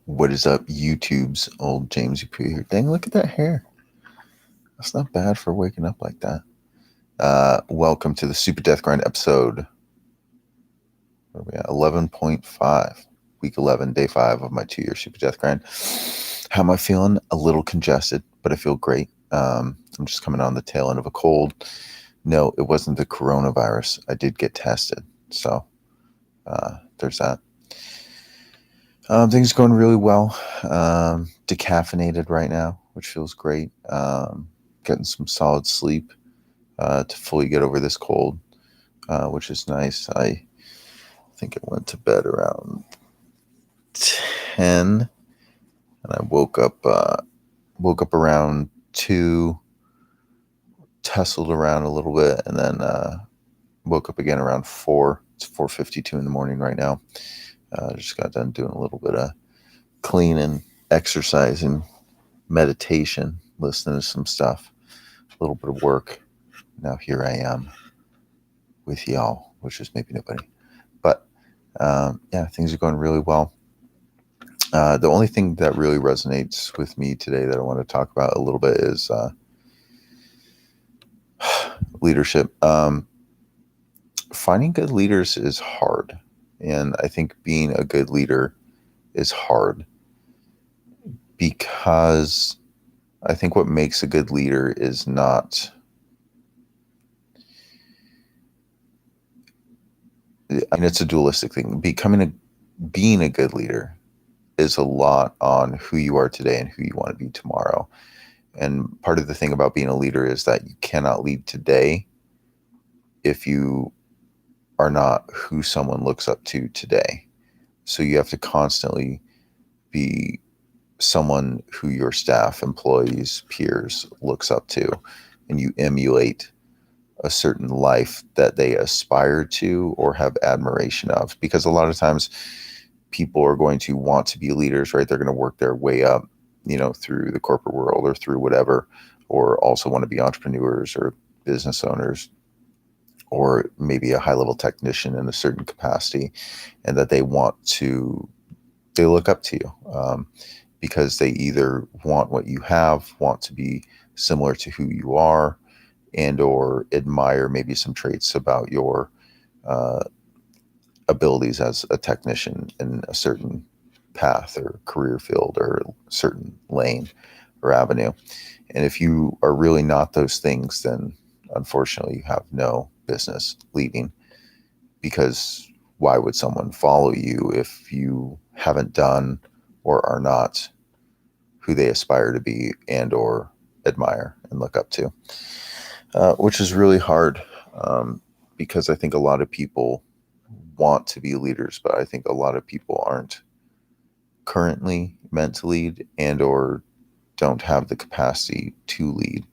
What is up, YouTube's old James Pooh here? Dang, look at that hair. That's not bad for waking up like that. Welcome to the Super Death Grind episode. Where are we at? 11.5. Week 11, day 5 of my 2-year Super Death Grind. How am I feeling? A little congested, but I feel great. I'm just coming on the tail end of a cold. No, it wasn't the coronavirus. I did get tested. So there's that. Things are going really well. Decaffeinated right now, which feels great. Getting some solid sleep to fully get over this cold, which is nice. I think I went to bed around 10, and I woke up around 2, tussled around a little bit, and then woke up again around 4. It's 4:52 in the morning right now. Just got done doing a little bit of cleaning, exercising, meditation, listening to some stuff, a little bit of work. Now here I am with y'all, which is maybe nobody. But yeah, things are going really well. The only thing that really resonates with me today that I want to talk about a little bit is leadership. Finding good leaders is hard. And I think being a good leader is hard because I think what makes a good leader is not... I mean, it's a dualistic thing. Being a good leader is a lot on who you are today and who you want to be tomorrow. And part of the thing about being a leader is that you cannot lead today if you are not who someone looks up to today. So you have to constantly be someone who your staff, employees, peers looks up to, and you emulate a certain life that they aspire to or have admiration of. Because a lot of times people are going to want to be leaders, right? They're going to work their way up, through the corporate world or through whatever, or also want to be entrepreneurs or business owners, or maybe a high-level technician in a certain capacity, and that they look up to you because they either want what you have, want to be similar to who you are, and or admire maybe some traits about your abilities as a technician in a certain path or career field or certain lane or avenue. And if you are really not those things, then unfortunately you have no business leading, because why would someone follow you if you haven't done or are not who they aspire to be and or admire and look up to? Which is really hard, because I think a lot of people want to be leaders, but I think a lot of people aren't currently meant to lead and or don't have the capacity to lead,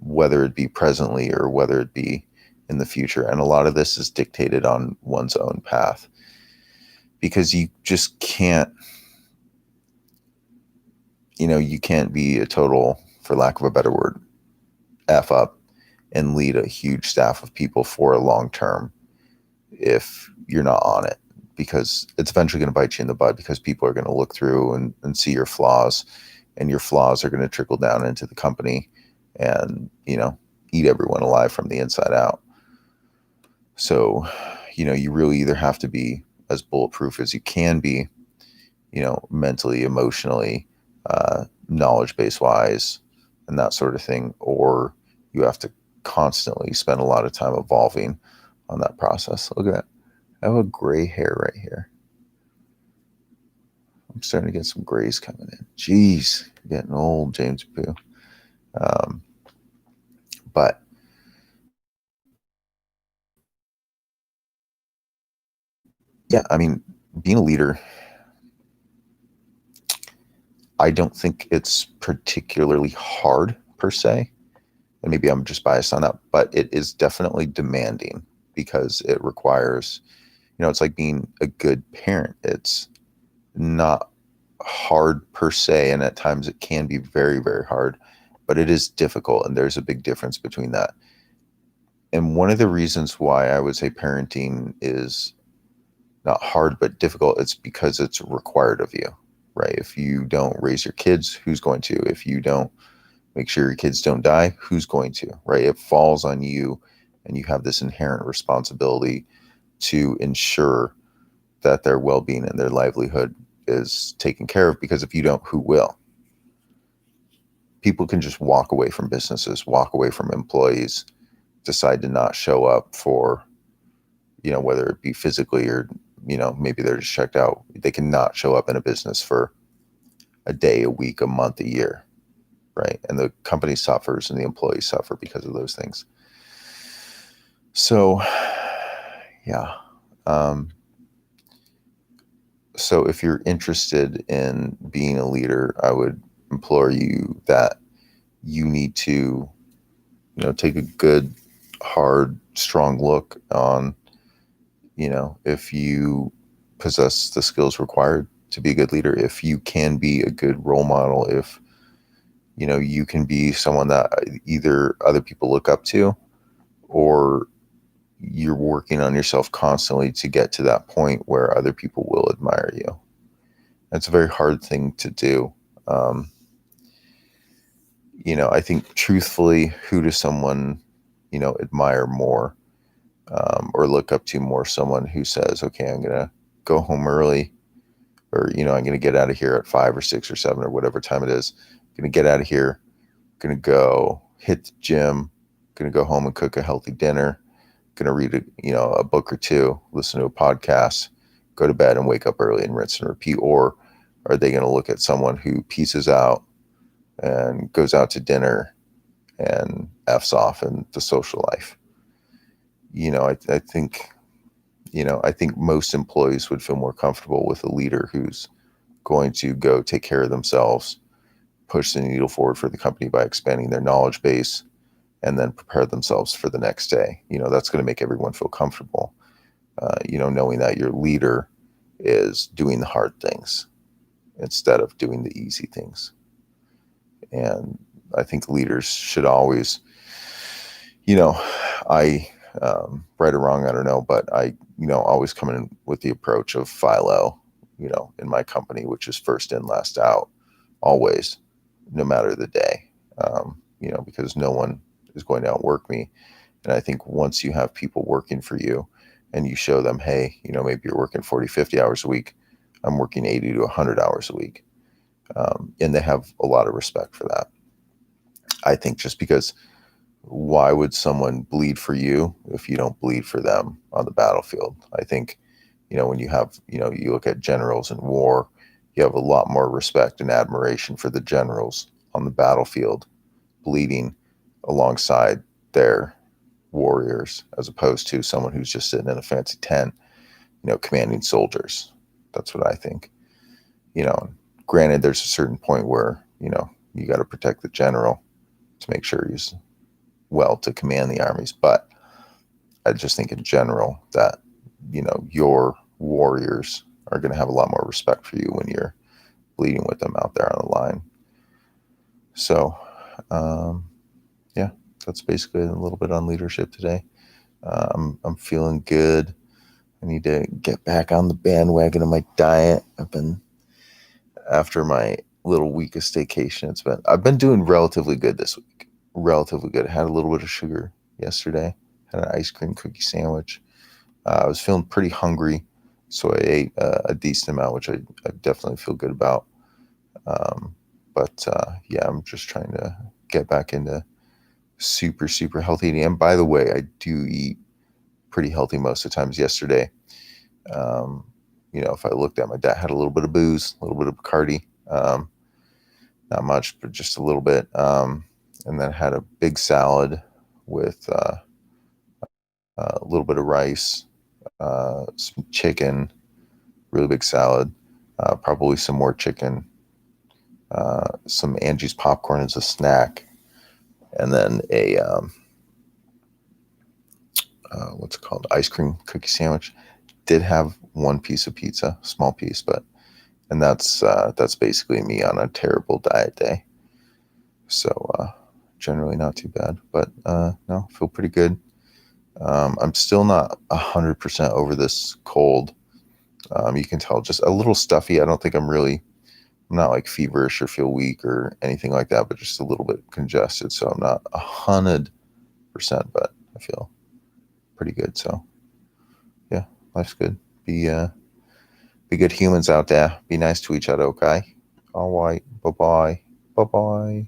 whether it be presently or whether it be in the future. And a lot of this is dictated on one's own path, because you just can't, you can't be a total, for lack of a better word, F up and lead a huge staff of people for a long term if you're not on it, because it's eventually going to bite you in the butt, because people are going to look through and see your flaws, and your flaws are going to trickle down into the company and, eat everyone alive from the inside out. So, you really either have to be as bulletproof as you can be, mentally, emotionally, knowledge base wise, and that sort of thing, or you have to constantly spend a lot of time evolving on that process. Look at that. I have a gray hair right here. I'm starting to get some grays coming in. Jeez, getting old, James Pooh. But yeah, I mean, being a leader, I don't think it's particularly hard per se. And maybe I'm just biased on that, but it is definitely demanding, because it requires, it's like being a good parent. It's not hard per se, and at times it can be very, very hard, but it is difficult, and there's a big difference between that. And one of the reasons why I would say parenting is not hard but difficult, it's because it's required of you, right? If you don't raise your kids, who's going to? If you don't make sure your kids don't die, who's going to, right? It falls on you, and you have this inherent responsibility to ensure that their well-being and their livelihood is taken care of, because if you don't, who will? People can just walk away from businesses, walk away from employees, decide to not show up for, whether it be physically or, maybe they're just checked out. They cannot show up in a business for a day, a week, a month, a year, right? And the company suffers and the employees suffer because of those things. So, yeah. So if you're interested in being a leader, I would implore you that you need to, take a good, hard, strong look on, if you possess the skills required to be a good leader, if you can be a good role model, if, you can be someone that either other people look up to, or you're working on yourself constantly to get to that point where other people will admire you. That's a very hard thing to do. I think truthfully, who does someone, admire more, or look up to more? Someone who says, okay, I'm going to go home early, or, I'm going to get out of here at 5 or 6 or 7 or whatever time it is. I'm going to get out of here, going to go hit the gym, going to go home and cook a healthy dinner, going to read a book or two, listen to a podcast, go to bed and wake up early and rinse and repeat? Or are they going to look at someone who pieces out and goes out to dinner and F's off in the social life? I think, I think most employees would feel more comfortable with a leader who's going to go take care of themselves, push the needle forward for the company by expanding their knowledge base, and then prepare themselves for the next day. That's going to make everyone feel comfortable, knowing that your leader is doing the hard things instead of doing the easy things. And I think leaders should always, right or wrong, I don't know, but I, always come in with the approach of FILO, in my company, which is first in, last out, always, no matter the day, because no one is going to outwork me. And I think once you have people working for you and you show them, hey, maybe you're working 40, 50 hours a week, I'm working 80 to 100 hours a week. And they have a lot of respect for that. I think just because why would someone bleed for you if you don't bleed for them on the battlefield? I think, when you have, you look at generals in war, you have a lot more respect and admiration for the generals on the battlefield bleeding alongside their warriors, as opposed to someone who's just sitting in a fancy tent, commanding soldiers. That's what I think. Granted, there's a certain point where, you got to protect the general to make sure he's well to command the armies. But I just think in general that, your warriors are going to have a lot more respect for you when you're bleeding with them out there on the line. So, yeah, that's basically a little bit on leadership today. I'm feeling good. I need to get back on the bandwagon of my diet. After my little week of staycation, I've been doing relatively good this week. Relatively good. I had a little bit of sugar yesterday. Had an ice cream cookie sandwich. I was feeling pretty hungry, so I ate a decent amount, which I definitely feel good about. But yeah, I'm just trying to get back into super, super healthy eating. And by the way, I do eat pretty healthy most of the times. Yesterday, if I looked at my diet, had a little bit of booze, a little bit of Bacardi, not much, but just a little bit. And then had a big salad with a little bit of rice, some chicken, really big salad, probably some more chicken, some Angie's popcorn as a snack, and then a what's it called, ice cream cookie sandwich. Did have one piece of pizza, small piece, and that's basically me on a terrible diet day. So generally not too bad, but no, feel pretty good. I'm still not 100% over this cold. You can tell just a little stuffy. I'm not like feverish or feel weak or anything like that, but just a little bit congested. So I'm not 100%, but I feel pretty good. So yeah, life's good. Be good humans out there. Be nice to each other, okay? All right. Bye-bye. Bye-bye.